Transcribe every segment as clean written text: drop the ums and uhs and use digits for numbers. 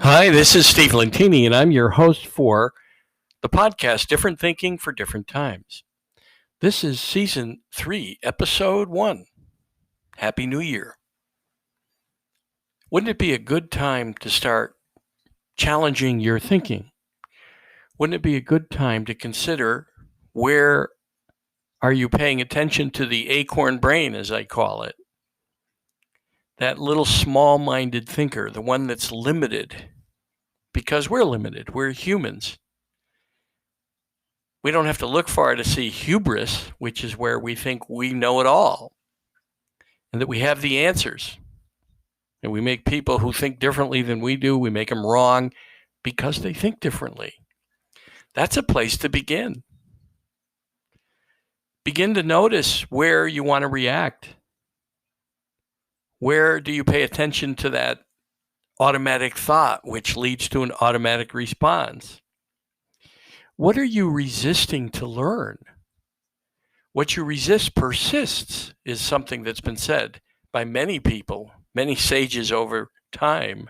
Hi, this is Steve Lentini, and I'm your host for the podcast Different Thinking for Different Times. This is season 3, episode 1. Happy New Year. Wouldn't it be a good time to start challenging your thinking? Wouldn't it be a good time to consider where are you paying attention to the acorn brain, as I call it? That little small-minded thinker, the one that's limited, because we're limited, we're humans. We don't have to look far to see hubris, which is where we think we know it all and that we have the answers. And we make people who think differently than we do, we make them wrong because they think differently. That's a place to begin. Begin to notice where you want to react. Where do you pay attention to that automatic thought, which leads to an automatic response? What are you resisting to learn? What you resist persists is something that's been said by many people, many sages over time.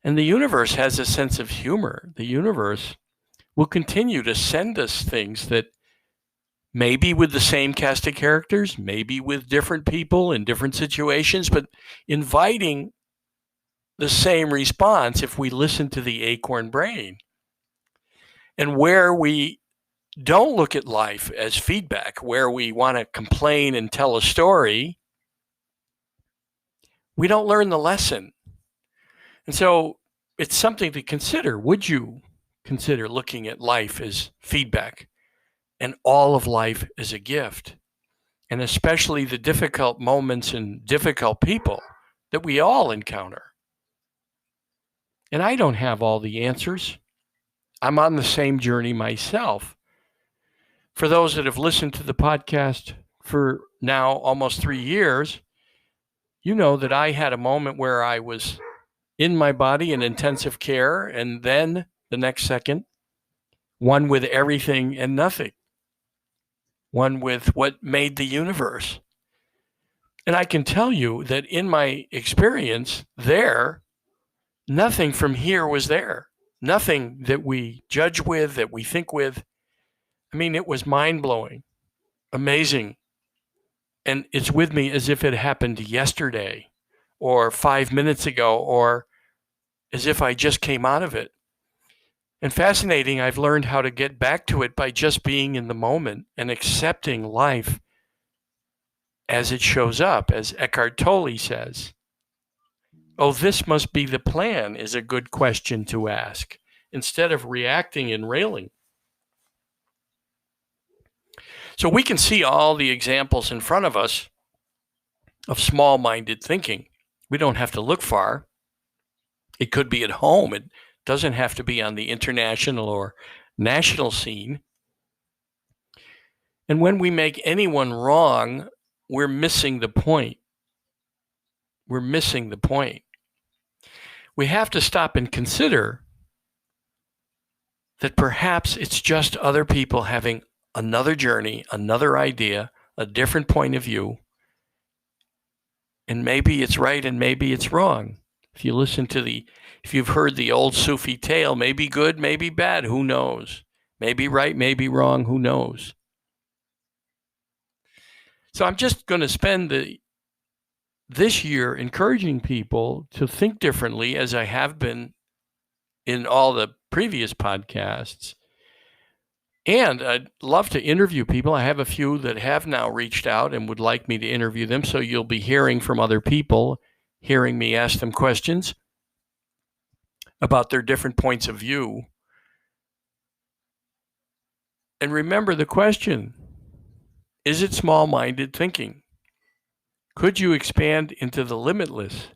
And the universe has a sense of humor. The universe will continue to send us things that maybe with the same cast of characters, maybe with different people in different situations, but inviting the same response if we listen to the acorn brain. And where we don't look at life as feedback, where we want to complain and tell a story, we don't learn the lesson. And so it's something to consider. Would you consider looking at life as feedback and all of life as a gift? And especially the difficult moments and difficult people that we all encounter. And I don't have all the answers. I'm on the same journey myself. For those that have listened to the podcast for now almost 3 years, you know that I had a moment where I was in my body in intensive care, and then the next second, one with everything and nothing, one with what made the universe. And I can tell you that in my experience there, nothing from here was there. Nothing that we judge with, that we think with. I mean, it was mind-blowing, amazing. And it's with me as if it happened yesterday or 5 minutes ago or as if I just came out of it. And fascinating, I've learned how to get back to it by just being in the moment and accepting life as it shows up, as Eckhart Tolle says. Oh, this must be the plan is a good question to ask, instead of reacting and railing. So we can see all the examples in front of us of small-minded thinking. We don't have to look far. It could be at home. It doesn't have to be on the international or national scene. And when we make anyone wrong, we're missing the point. We're missing the point. We have to stop and consider that perhaps it's just other people having another journey, another idea, a different point of view. And maybe it's right and maybe it's wrong. If you've heard the old Sufi tale, maybe good, maybe bad, who knows? Maybe right, maybe wrong, who knows? So I'm just going to spend this year encouraging people to think differently, as I have been in all the previous podcasts. And I'd love to interview people. I have a few that have now reached out and would like me to interview them. So you'll be hearing from other people, hearing me ask them questions about their different points of view. And remember the question, is it small-minded thinking? Could you expand into the limitless?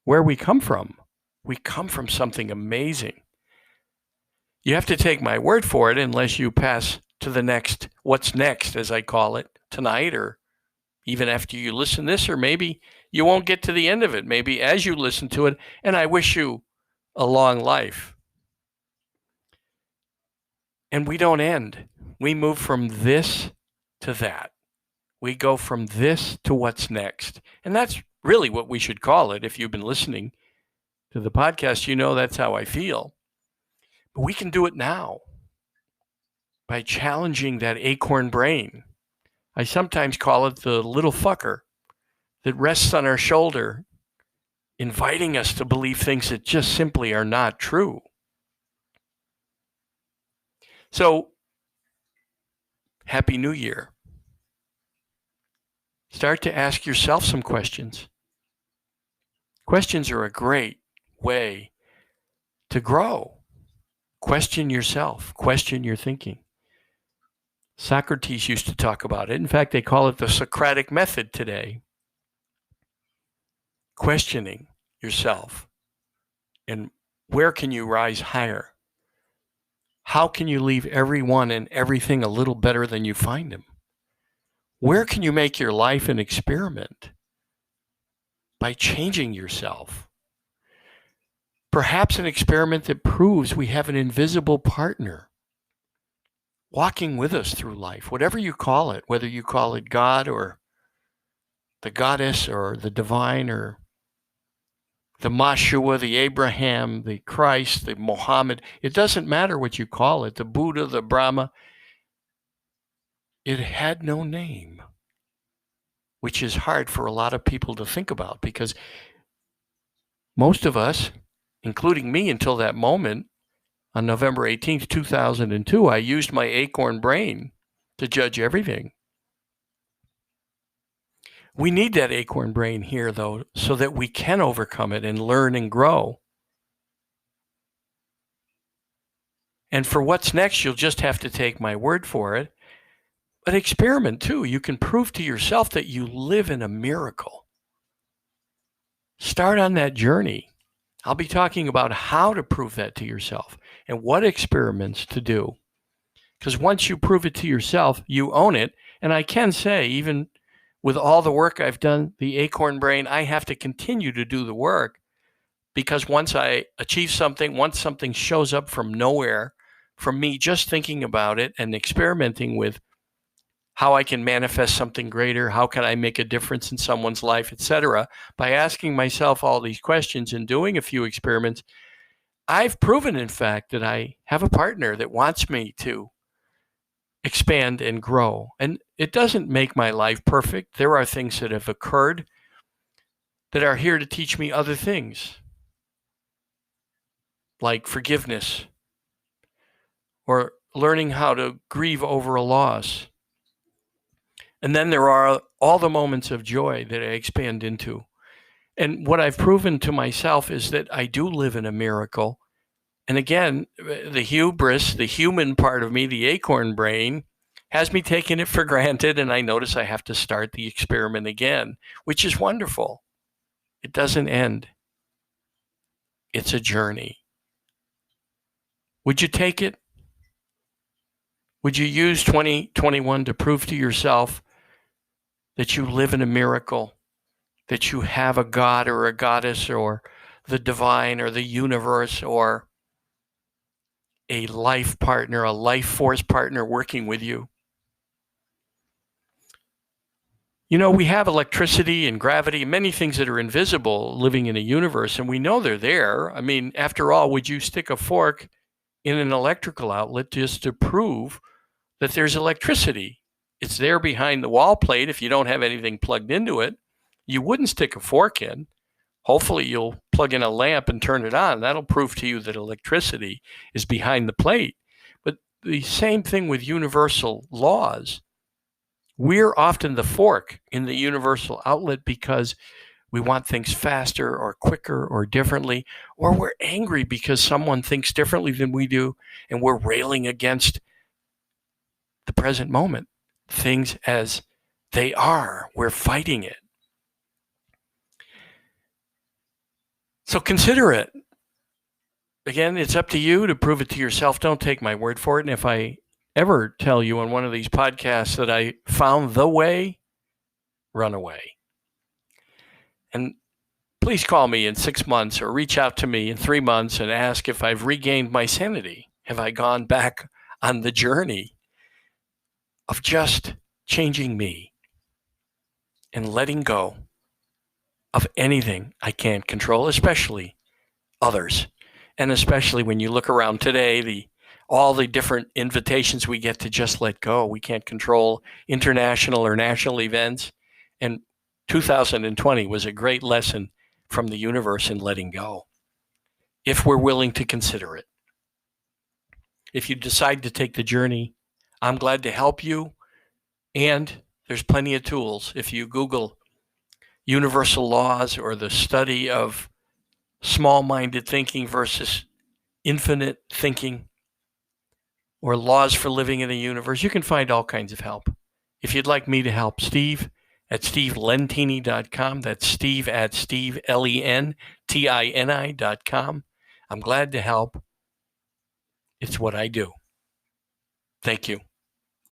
Where we come from? We come from something amazing. You have to take my word for it unless you pass to the next, what's next, as I call it, tonight, or even after you listen to this, or maybe you won't get to the end of it, maybe as you listen to it, and I wish you a long life. And we don't end. We move from this to that. We go from this to what's next. And that's really what we should call it if you've been listening. to the podcast, you know that's how I feel. But we can do it now by challenging that acorn brain. I sometimes call it the little fucker that rests on our shoulder, inviting us to believe things that just simply are not true. So, Happy New Year. Start to ask yourself some questions. Questions are a great way to grow. Question yourself, question your thinking. Socrates used to talk about it. In fact, they call it the Socratic method today. Questioning yourself. And where can you rise higher? How can you leave everyone and everything a little better than you find them? Where can you make your life an experiment? By changing yourself. Perhaps an experiment that proves we have an invisible partner walking with us through life, whatever you call it, whether you call it God or the goddess or the divine or the Mashua, the Abraham, the Christ, the Mohammed. It doesn't matter what you call it, the Buddha, the Brahma. It had no name, which is hard for a lot of people to think about because most of us, including me until that moment, on November 18th, 2002, I used my acorn brain to judge everything. We need that acorn brain here, though, so that we can overcome it and learn and grow. And for what's next, you'll just have to take my word for it. But experiment, too. You can prove to yourself that you live in a miracle. Start on that journey. I'll be talking about how to prove that to yourself and what experiments to do. Because once you prove it to yourself, you own it. And I can say, even with all the work I've done, the acorn brain, I have to continue to do the work because once I achieve something, once something shows up from nowhere, from me just thinking about it and experimenting with how I can manifest something greater, how can I make a difference in someone's life, etc., by asking myself all these questions and doing a few experiments, I've proven, in fact, that I have a partner that wants me to expand and grow. And it doesn't make my life perfect. There are things that have occurred that are here to teach me other things, like forgiveness or learning how to grieve over a loss. And then there are all the moments of joy that I expand into. And what I've proven to myself is that I do live in a miracle. And again, the hubris, the human part of me, the acorn brain, has me taking it for granted, and I notice I have to start the experiment again, which is wonderful. It doesn't end. It's a journey. Would you take it? Would you use 2021 to prove to yourself that you live in a miracle, that you have a god or a goddess or the divine or the universe or a life partner, a life force partner working with you? You know, we have electricity and gravity and many things that are invisible living in a universe, and we know they're there. I mean, after all, would you stick a fork in an electrical outlet just to prove that there's electricity? It's there behind the wall plate. If you don't have anything plugged into it, you wouldn't stick a fork in. Hopefully, you'll plug in a lamp and turn it on. That'll prove to you that electricity is behind the plate. But the same thing with universal laws. We're often the fork in the universal outlet because we want things faster or quicker or differently, or we're angry because someone thinks differently than we do, and we're railing against the present moment, things as they are. We're fighting it. So consider it. Again, it's up to you to prove it to yourself. Don't take my word for it. And if I ever tell you on one of these podcasts that I found the way, run away. And please call me in 6 months or reach out to me in 3 months and ask if I've regained my sanity. Have I gone back on the journey of just changing me and letting go of anything I can't control, especially others. And especially when you look around today, all the different invitations we get to just let go. We can't control international or national events. And 2020 was a great lesson from the universe in letting go, if we're willing to consider it. If you decide to take the journey, I'm glad to help you. And there's plenty of tools. If you Google universal laws or the study of small-minded thinking versus infinite thinking, or laws for living in the universe, you can find all kinds of help. If you'd like me to help, Steve at stevelentini.com. That's Steve at stevelentini.com. I'm glad to help. It's what I do. Thank you.